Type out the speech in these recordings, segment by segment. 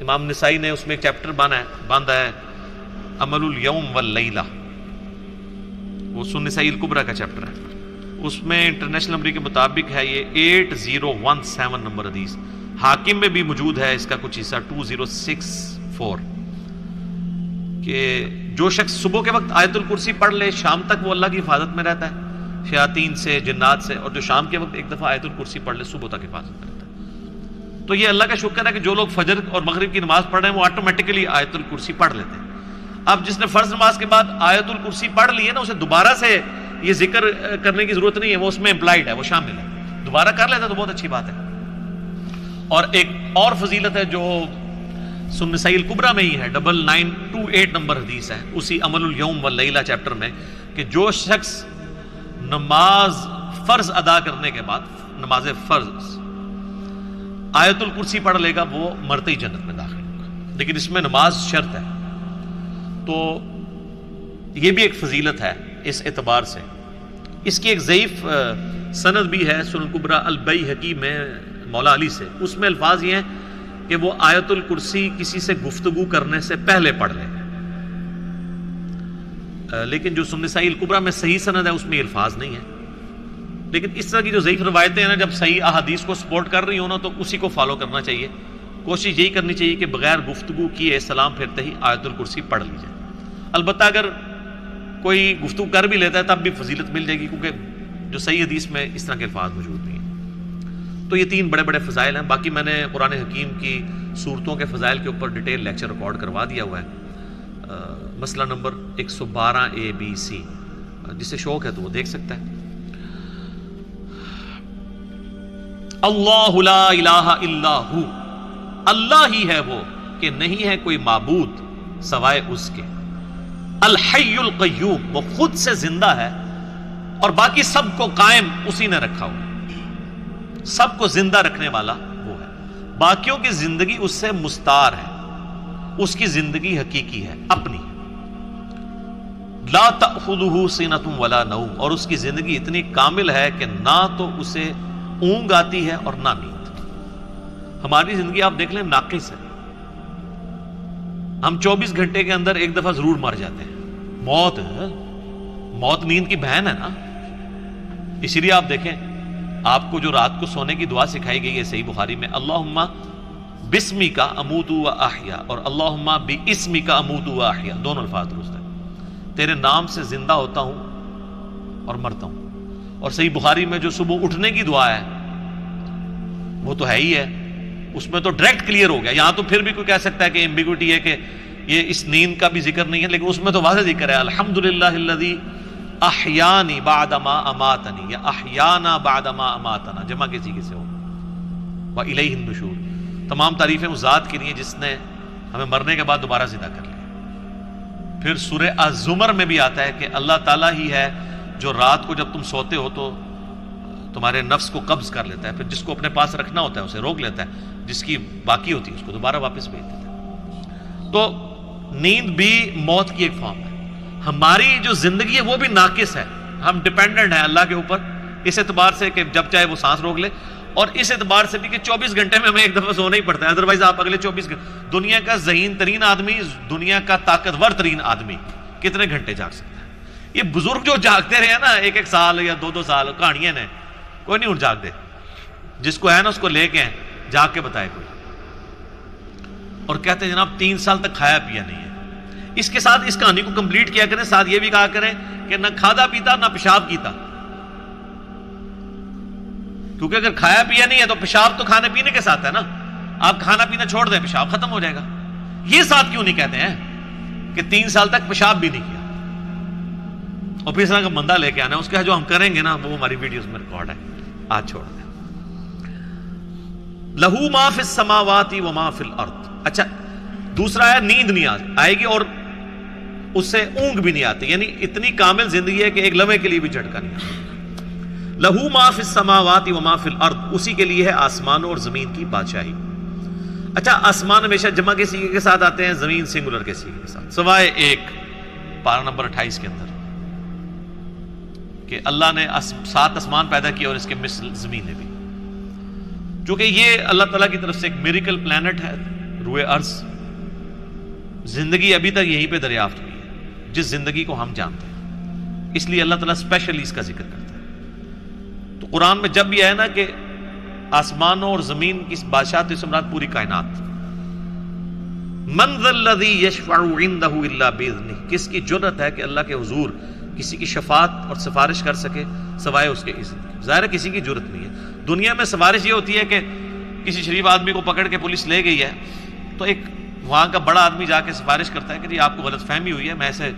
امام نسائی نے اس میں ایک چیپٹر باندھا ہے عمل الیوم واللیلہ، وہ سنن نسائی الکبریٰ کا چیپٹر ہے، اس میں انٹرنیشنل نمبر کے مطابق ہے یہ 8017 نمبر حدیث، حاکم میں بھی موجود ہے اس کا کچھ حصہ 2064، کہ جو شخص صبح کے وقت آیت الکرسی پڑھ لے شام تک وہ اللہ کی حفاظت میں رہتا ہے شیاطین سے، جنات سے، اور جو شام کے وقت ایک دفعہ آیت الکرسی پڑھ لے صبح تک حفاظت میں رہتا ہے۔ تو یہ اللہ کا شکر ہے کہ جو لوگ فجر اور مغرب کی نماز پڑھ رہے ہیں وہ آٹومیٹکلی آیت الکرسی پڑھ لیتے ہیں۔ اب جس نے فرض نماز کے بعد آیت الکرسی پڑھ لی ہے نا، اسے دوبارہ سے یہ ذکر کرنے کی ضرورت نہیں ہے، وہ اس میں امپلائڈ ہے، وہ شامل ہے، دوبارہ کر لیتا تو بہت اچھی بات ہے۔ اور ایک اور فضیلت ہے جو سنن نسائی الکبریٰ میں ہی ہے، 9928 نمبر حدیث ہے اسی عمل الیوم واللیلہ چیپٹر میں، کہ جو شخص نماز فرض ادا کرنے کے بعد، نماز فرض آیت الکرسی پڑھ لے گا وہ مرتے ہی جنت میں داخل ہوگا، لیکن اس میں نماز شرط ہے۔ تو یہ بھی ایک فضیلت ہے اس اعتبار سے۔ اس کی ایک ضعیف سند بھی ہے سنن الکبریٰ البیہقی میں مولا علی سے، اس میں الفاظ یہ ہیں کہ وہ آیت الکرسی کسی سے گفتگو کرنے سے پہلے پڑھ لیں، لیکن جو سنن نسائی الکبریٰ میں صحیح سند ہے اس میں الفاظ نہیں ہے۔ لیکن اس طرح کی جو ضعیف روایتیں ہیں نا، جب صحیح احادیث کو سپورٹ کر رہی ہوں نا تو اسی کو فالو کرنا چاہیے، کوشش یہی کرنی چاہیے کہ بغیر گفتگو کیے سلام پھرتے ہی آیت الکرسی پڑھ لی جائے۔ البتہ اگر کوئی گفتگو کر بھی لیتا ہے تب بھی فضیلت مل جائے گی، کیونکہ جو صحیح حدیث میں اس طرح کے الفاظ موجود نہیں ہیں۔ تو یہ 3 بڑے بڑے فضائل ہیں، باقی میں نے قرآن حکیم کی صورتوں کے فضائل کے اوپر ڈیٹیل لیکچر ریکارڈ کروا دیا ہوا ہے، مسئلہ نمبر 112ABC، جسے شوق ہے تو وہ دیکھ سکتا ہے۔ اللہ لا الہ الا ہو، اللہ ہی ہے وہ کہ نہیں ہے کوئی معبود سوائے اس کے، الحی القیوم، وہ خود سے زندہ ہے اور باقی سب کو قائم اسی نے رکھا ہوا، سب کو زندہ رکھنے والا وہ ہے، باقیوں کی زندگی اس سے مستعار ہے، اس کی زندگی حقیقی ہے، اپنی، لا تأخذہ سنۃ ولا نوم، اور اس کی زندگی اتنی کامل ہے کہ نہ تو اسے اونگ آتی ہے اور نہ نیند۔ ہماری زندگی آپ دیکھ لیں ناقص ہے، ہم 24 گھنٹے کے اندر ایک دفعہ ضرور مر جاتے ہیں، موت نیند کی بہن ہے نا، اسی لیے آپ دیکھیں آپ کو جو رات کو سونے کی دعا سکھائی گئی ہے صحیح بخاری میں، اللہم بسمک اموت و احیا، اور اللہم باسمک اموت و احیا، دونوں الفاظ درست ہیں، تیرے نام سے زندہ ہوتا ہوں اور مرتا ہوں۔ اور صحیح بخاری میں جو صبح اٹھنے کی دعا ہے وہ تو ہے ہی ہے، اس میں تو ڈائریکٹ کلیئر ہو گیا۔ یہاں تو پھر بھی کوئی کہہ سکتا ہے کہ ایمبیگوٹی ہے کہ یہ اس نیند کا بھی ذکر نہیں ہے، لیکن اس میں تو واضح ذکر ہے، الحمدللہ الذی احیانی بعد ما اماتنی، یا احیانا بعد ما اماتنا، جمع کسی سے ہو، وإلیہ النشور، تمام تعریفیں اس ذات کے لیے جس نے ہمیں مرنے کے بعد دوبارہ زندہ کر لیا۔ پھر سورہ الزمر میں بھی آتا ہے کہ اللہ تعالیٰ ہی ہے جو رات کو جب تم سوتے ہو تو تمہارے نفس کو قبض کر لیتا ہے، پھر جس کو اپنے پاس رکھنا ہوتا ہے اسے روک لیتا ہے، جس کی باقی ہوتی ہے اس کو دوبارہ واپس بھیج دیتا ہے۔ تو نیند بھی موت کی ایک فارم ہے۔ ہماری جو زندگی ہے وہ بھی ناقص ہے، ہم ڈیپینڈنٹ ہیں اللہ کے اوپر، اس اعتبار سے کہ جب چاہے وہ سانس روک لے، اور اس اعتبار سے بھی کہ 24 گھنٹے میں ہمیں ایک دفعہ سونا ہی پڑتا ہے، ادروائز آپ اگلے 24 گھنٹے، دنیا کا ذہین ترین آدمی، دنیا کا طاقتور ترین آدمی کتنے گھنٹے جاگ سکتا ہے؟ یہ بزرگ جو جاگتے رہے نا 1 سال یا 2 سال، کہانیاں نے، کوئی نہیں اٹھ جاگ دے، جس کو ہے نا اس کو لے کے ہیں جاگ کے بتائے کوئی، اور کہتے ہیں جناب 3 سال تک کھایا پیا نہیں ہے۔ اس کے ساتھ اس کہانی کو کمپلیٹ کیا کریں، ساتھ یہ بھی کہا کریں کہ نہ کھادا پیتا نہ پیشاب کیتا، کیونکہ اگر کھایا پیا نہیں ہے تو پیشاب تو کھانے پینے کے ساتھ ہے نا، آپ کھانا پینا چھوڑ دیں پیشاب ختم ہو جائے گا۔ یہ ساتھ کیوں نہیں کہتے ہیں کہ 3 سال تک پیشاب بھی نہیں کیا، اور پھر اس طرح کا بندہ لے کے آنا ہے، اس کا جو ہم کریں گے نا وہ ہماری ویڈیوز میں ریکارڈ ہے، آج چھوڑ دیں۔ لہو ما فی السماوات و ما فی الارض۔ اچھا دوسرا ہے نیند نہیں آئے گی اور اس سے اونگ بھی نہیں آتی، یعنی اتنی کامل زندگی ہے کہ ایک لمحے کے لیے بھی جھٹکا نہیں آتا۔ لہو ما فی السماوات و ما فی الارض، اسی کے لیے ہے آسمانوں اور زمین کی بادشاہی۔ اچھا آسمان ہمیشہ جمع کے سیغے کے ساتھ آتے ہیں، زمین سنگولر کے سیغے کے ساتھ، سوائے ایک پارہ نمبر 28 کے اندر کہ اللہ نے 7 آسمان پیدا کیا اور اس کے مثل زمینیں بھی، چونکہ یہ اللہ تعالیٰ کی طرف سے ایک میریکل پلانٹ ہے، روئے ارض زندگی ابھی تک یہیں پہ دریافت ہوئی ہے، جس زندگی کو ہم جانتے ہیں، اس لیے اللہ تعالیٰ اسپیشلی اس کا ذکر کرتا ہے۔ تو قرآن میں جب بھی ہے نا کہ آسمانوں اور زمین کی بادشاہت، اس سے مراد پوری کائنات، من ذا الذی یشفع عندہ الا باذنہ، کس کی جرأت ہے کہ اللہ کے حضور کسی کی شفاعت اور سفارش کر سکے سوائے اس کے اذن کے؟ ظاہر ہے کسی کی جرأت نہیں ہے۔ دنیا میں سفارش یہ ہوتی ہے کہ کسی شریف آدمی کو پکڑ کے پولیس لے گئی ہے تو ایک وہاں کا بڑا آدمی جا کے سفارش کرتا ہے کہ جی آپ کو غلط فہمی ہوئی ہے، میں اسے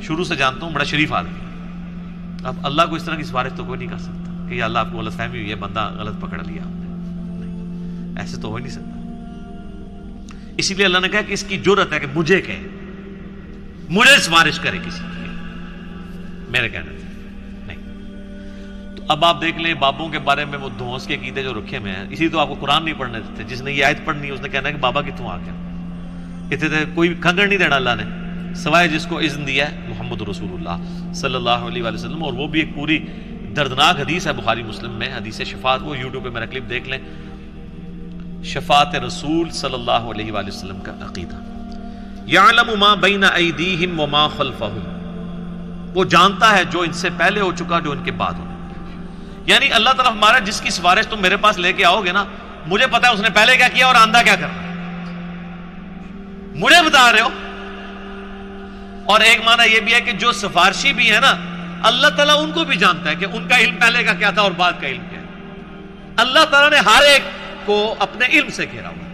شروع سے جانتا ہوں، بڑا شریف آدمی ہے۔ اب اللہ کو اس طرح کی سفارش تو کوئی نہیں کر سکتا کہ یا اللہ آپ کو غلط فہمی ہوئی ہے، بندہ غلط پکڑ لیا آپ نے، نہیں، ایسے تو ہو ہی نہیں سکتا۔ اسی لیے اللہ نے کہا کہ اس کی جرأت ہے کہ مجھے کہے، مجھے سفارش کرے کسی کی، میرے کہنے سے نہیں۔ تو اب آپ دیکھ لیں بابوں کے بارے میں وہ دھونس کے عقیدے جو رکھے ہوئے ہیں، اسی تو آپ کو قرآن نہیں پڑھنے دیتے۔ جس نے یہ آیت پڑھنی ہے اس نے کہنا ہے کہ بابا کتوں آ گیا، اتنے کوئی کھنگڑ نہیں دینا اللہ نے، سوائے جس کو اذن دیا ہے محمد رسول اللہ صلی اللہ علیہ وآلہ وسلم۔ اور وہ بھی ایک پوری دردناک حدیث ہے بخاری مسلم میں، حدیث شفاعت، وہ یوٹیوب پہ میرا کلپ دیکھ لیں، شفاعت رسول صلی اللہ علیہ وآلہ وسلم کا عقیدہ۔ یعلم ما بین ایدیہم وما خلفہم، وہ جانتا ہے جو ان سے پہلے ہو چکا، جو ان کے بعد ہو۔ یعنی اللہ تعالیٰ ہمارا جس کی سفارش تم میرے پاس لے کے آؤ گے نا، مجھے پتا ہے اس نے پہلے کیا کیا اور آندہ کیا کرنا، مجھے بتا رہے ہو۔ اور ایک معنی یہ بھی ہے کہ جو سفارشی بھی ہے نا، اللہ تعالیٰ ان کو بھی جانتا ہے کہ ان کا علم پہلے کا کیا تھا اور بعد کا علم کیا ہے۔ اللہ تعالیٰ نے ہر ایک کو اپنے علم سے گھیرا ہوا۔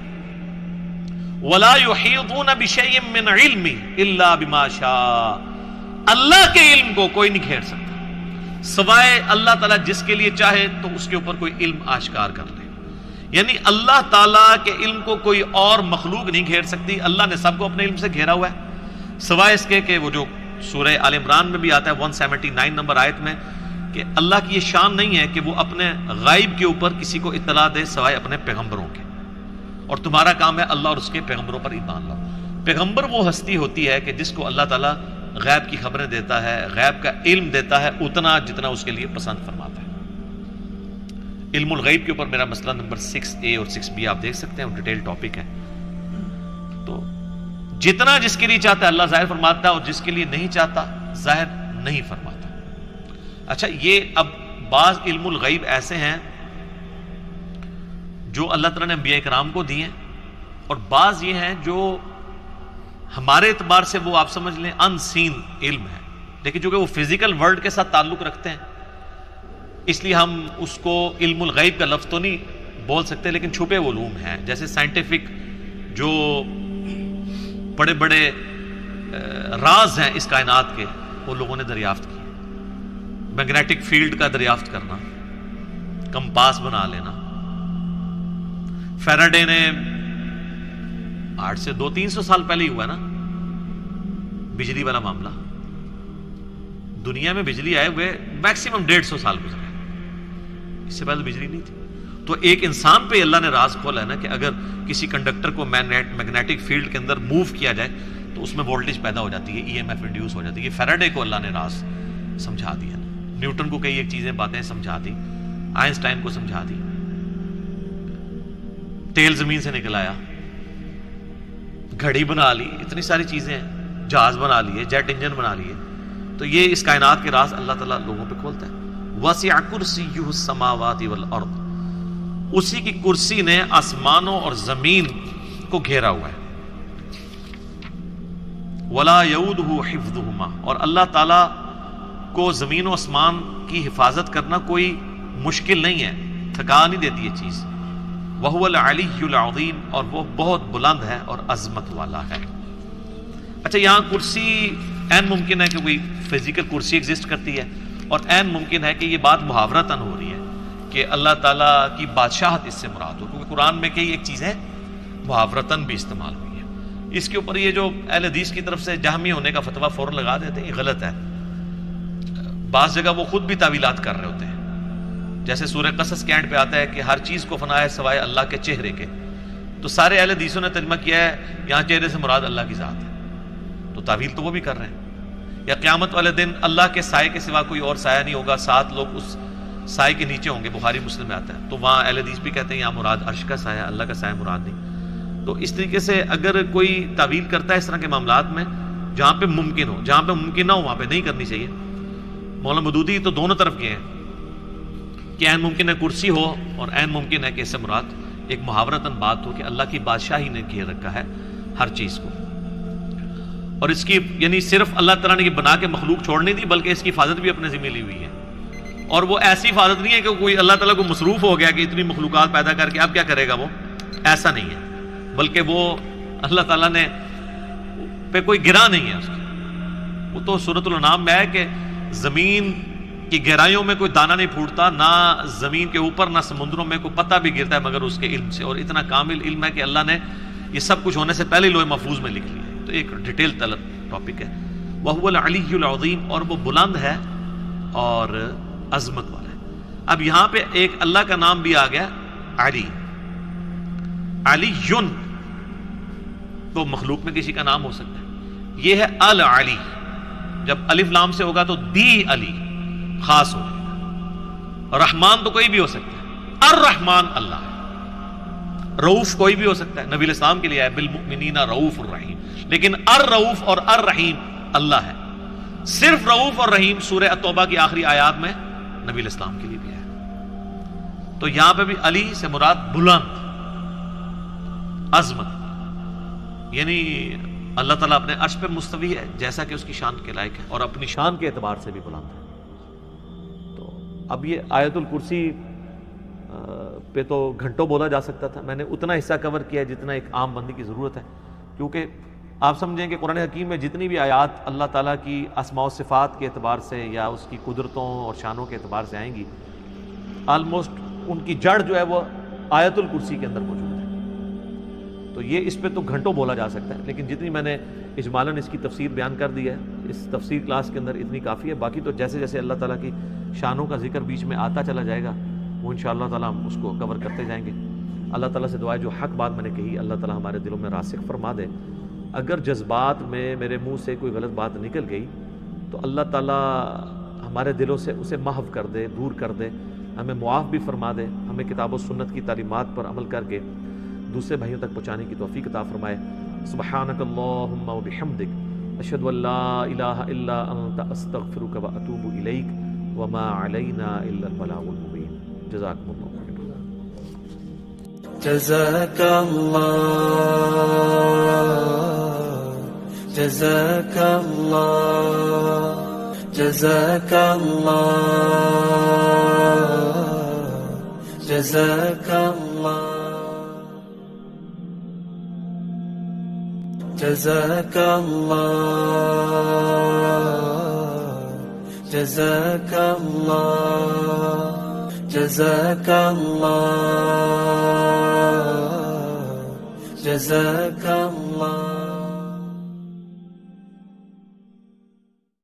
وَلَا يُحِيطُونَ بِشَيْءٍ مِّنْ عِلْمِهِ إِلَّا بِمَا شَاءَ، اللہ کے علم کو کوئی نہیں گھیر سکتا سوائے اللہ تعالیٰ جس کے لیے چاہے تو اس کے اوپر کوئی علم آشکار کر لے۔ یعنی اللہ تعالیٰ کے علم کو کوئی اور مخلوق نہیں گھیر سکتی، اللہ نے سب کو اپنے علم سے گھیرا ہوا ہے، سوائے اس کے کہ وہ جو سورہ آل عمران میں بھی آتا ہے 179 نمبر آیت میں، کہ اللہ کی یہ شان نہیں ہے کہ وہ اپنے غائب کے اوپر کسی کو اطلاع دے سوائے اپنے پیغمبروں کے، اور تمہارا کام ہے اللہ اور اس کے پیغمبروں پر ایمان لاؤ۔ پیغمبر وہ ہستی ہوتی ہے کہ جس کو اللہ تعالیٰ غیب کی خبریں دیتا ہے، غیب کا علم دیتا ہے اتنا جتنا اس کے لیے پسند فرماتا ہے۔ علم الغیب کے اوپر میرا مسئلہ نمبر 6A اور 6B آپ دیکھ سکتے ہیں، وہ ڈیٹیل ٹاپک ہے۔ تو جتنا جس کے لیے چاہتا ہے اللہ ظاہر فرماتا ہے، اور جس کے لیے نہیں چاہتا ظاہر نہیں فرماتا۔ اچھا، یہ اب بعض علم الغیب ایسے ہیں جو اللہ تعالیٰ نے انبیاء کرام کو دیے ہیں، اور بعض یہ ہیں جو ہمارے اعتبار سے وہ آپ سمجھ لیں ان سین علم ہے، لیکن چونکہ وہ فزیکل ورلڈ کے ساتھ تعلق رکھتے ہیں اس لیے ہم اس کو علم الغیب کا لفظ تو نہیں بول سکتے، لیکن چھپے علوم ہیں، جیسے سائنٹیفک جو بڑے بڑے راز ہیں اس کائنات کے، وہ لوگوں نے دریافت کیے۔ میگنیٹک فیلڈ کا دریافت کرنا، کمپاس بنا لینا، فیراڈے نے 8 سے 200-300 سال پہلے ہی ہوا نا بجلی والا معاملہ۔ دنیا میں بجلی آئے ہوئے میکسیمم 150 سال گزرے، اس سے پہلے بجلی نہیں تھی۔ تو ایک انسان پہ اللہ نے راز کھولا ہے نا کہ اگر کسی کنڈکٹر کو میگنیٹک فیلڈ کے اندر موو کیا جائے تو اس میں وولٹیج پیدا ہو جاتی ہے، EMF انڈیوس ہو جاتی ہے۔ یہ فیراڈے کو اللہ نے راز سمجھا دیا نا، نیوٹن کو کئی ایک چیزیں باتیں سمجھا دی، آئنسٹائن کو سمجھا دی، تیل زمین سے نکل آیا، گھڑی بنا لی، اتنی ساری چیزیں ہیں، جہاز بنا لیے، جیٹ انجن بنا لیے۔ تو یہ اس کائنات کے راز اللہ تعالیٰ لوگوں پہ کھولتا ہے۔ وسع کرسیہ السماوات والارض، اسی کی کرسی نے آسمانوں اور زمین کو گھیرا ہوا ہے۔ ولا یؤودہ حفظہما، اور اللہ تعالیٰ کو زمین و آسمان کی حفاظت کرنا کوئی مشکل نہیں ہے، تھکا نہیں دیتی یہ چیز۔ وَهُوَ الْعَلِيُّ الْعَظِيمُ، اور وہ بہت بلند ہے اور عظمت والا ہے۔ اچھا، یہاں کرسی عین ممکن ہے کہ کوئی فزیکل کرسی ایگزسٹ کرتی ہے، اور عین ممکن ہے کہ یہ بات محاورتاً ہو رہی ہے کہ اللہ تعالیٰ کی بادشاہت اس سے مراد ہو، کیونکہ قرآن میں کئی ایک چیزیں محاورتاً بھی استعمال ہوئی ہیں۔ اس کے اوپر یہ جو اہل حدیث کی طرف سے جہمی ہونے کا فتویٰ فوراً لگا دیتے ہیں، یہ غلط ہے۔ بعض جگہ وہ خود بھی تعویلات کر رہے ہوتے ہیں، جیسے سورہ قصص کے اینڈ پہ آتا ہے کہ ہر چیز کو فنا ہے سوائے اللہ کے چہرے کے، تو سارے اہل حدیثوں نے ترجمہ کیا ہے یہاں چہرے سے مراد اللہ کی ذات ہے، تو تعویل تو وہ بھی کر رہے ہیں۔ یا قیامت والے دن اللہ کے سائے کے سوا کوئی اور سایہ نہیں ہوگا، 7 لوگ اس سائے کے نیچے ہوں گے، بخاری مسلم میں آتا ہے، تو وہاں اہل حدیث بھی کہتے ہیں یہاں مراد عرش کا سایہ، اللہ کا سایہ مراد نہیں۔ تو اس طریقے سے اگر کوئی تعویل کرتا ہے اس طرح کے معاملات میں جہاں پہ ممکن ہو، جہاں پہ ممکن نہ ہو وہاں پہ نہیں کرنی چاہیے. مولانا مودودی تو دونوں طرف گئے ہیں کہ عین ممکن ہے کرسی ہو اور عین ممکن ہے کہ اس سے مراد ایک محاورتاً بات ہو کہ اللہ کی بادشاہی نے گھیر رکھا ہے ہر چیز کو، اور اس کی یعنی صرف اللہ تعالیٰ نے بنا کے مخلوق چھوڑ نہیں دی بلکہ اس کی حفاظت بھی اپنے ذمہ لی ہوئی ہے. اور وہ ایسی حفاظت نہیں ہے کہ کوئی اللہ تعالیٰ کو مصروف ہو گیا کہ اتنی مخلوقات پیدا کر کے اب کیا کرے گا، وہ ایسا نہیں ہے، بلکہ وہ اللہ تعالیٰ نے پہ کوئی گرا نہیں ہے اس کی. وہ تو سورۃ الانعام میں ہے کہ زمین کی گہرائیوں میں کوئی دانہ نہیں پھوٹتا، نہ زمین کے اوپر نہ سمندروں میں کوئی پتہ بھی گرتا ہے مگر اس کے علم سے، اور اتنا کامل علم ہے کہ اللہ نے یہ سب کچھ ہونے سے پہلے لوح محفوظ میں لکھ لیا ہے. تو ایک ڈیٹیل ٹاپک ہے. وَهُوَ الْعَلِيُّ الْعَظِيمُ، اور وہ بلند ہے اور عظمت والا ہے. اب یہاں پہ ایک اللہ کا نام بھی آ گیا علی. علی یون تو مخلوق میں کسی کا نام ہو سکتا ہے، یہ ہے العلی. جب الف لام سے ہوگا تو دی علی خاص ہو جائے گا. رحمان تو کوئی بھی ہو سکتا ہے، الرحمان اللہ ہے. رؤوف کوئی بھی ہو سکتا ہے، نبی الاسلام کے لیے ہے بالمؤمنین رؤوف الرحیم، لیکن الرؤوف اور الرحیم اللہ ہے. صرف رؤوف اور رحیم سورہ التوبہ کی آخری آیات میں نبی الاسلام کے لیے بھی ہے. تو یہاں پہ بھی علی سے مراد بلند، عظمت، یعنی اللہ تعالیٰ اپنے عرش پر مستوی ہے جیسا کہ اس کی شان کے لائق ہے، اور اپنی شان کے اعتبار سے بھی بلند ہے. تو اب یہ آیت الکرسی پہ تو گھنٹوں بولا جا سکتا تھا، میں نے اتنا حصہ کور کیا ہے جتنا ایک عام بندی کی ضرورت ہے، کیونکہ آپ سمجھیں کہ قرآن حکیم میں جتنی بھی آیات اللہ تعالیٰ کی اسماء و صفات کے اعتبار سے یا اس کی قدرتوں اور شانوں کے اعتبار سے آئیں گی، آلموسٹ ان کی جڑ جو ہے وہ آیت الکرسی کے اندر موجود ہے. تو یہ اس پہ تو گھنٹوں بولا جا سکتا ہے، لیکن جتنی میں نے اجمالاً اس کی تفسیر بیان کر دی ہے اس تفسیر کلاس کے اندر اتنی کافی ہے. باقی تو جیسے جیسے اللہ تعالیٰ کی شانوں کا ذکر بیچ میں آتا چلا جائے گا وہ انشاءاللہ تعالیٰ ہم اس کو کور کرتے جائیں گے. اللہ تعالیٰ سے دعا ہے جو حق بات میں نے کہی اللہ تعالیٰ ہمارے دلوں میں راسخ فرما دے. اگر جذبات میں میرے منہ سے کوئی غلط بات نکل گئی تو اللہ تعالیٰ ہمارے دلوں سے اسے محو کر دے، دور کر دے، ہمیں معاف بھی فرما دے، ہمیں کتاب و سنت کی تعلیمات پر عمل کر کے دوسرے بھائیوں تک پہنچانے کی توفیق عطا فرمائے. سبحانک اللہم و بحمدک اشہد ان لا الہ الا انت استغفرک و اتوب الیک وما علینا الا البلاغ المبین. جزاکم اللہ خیر. جزاک اللہ، جزاک اللہ، جزاک اللہ، جزاک اللہ، جزاک اللہ، جزاک اللہ، جزاک اللہ، جزاک اللہ.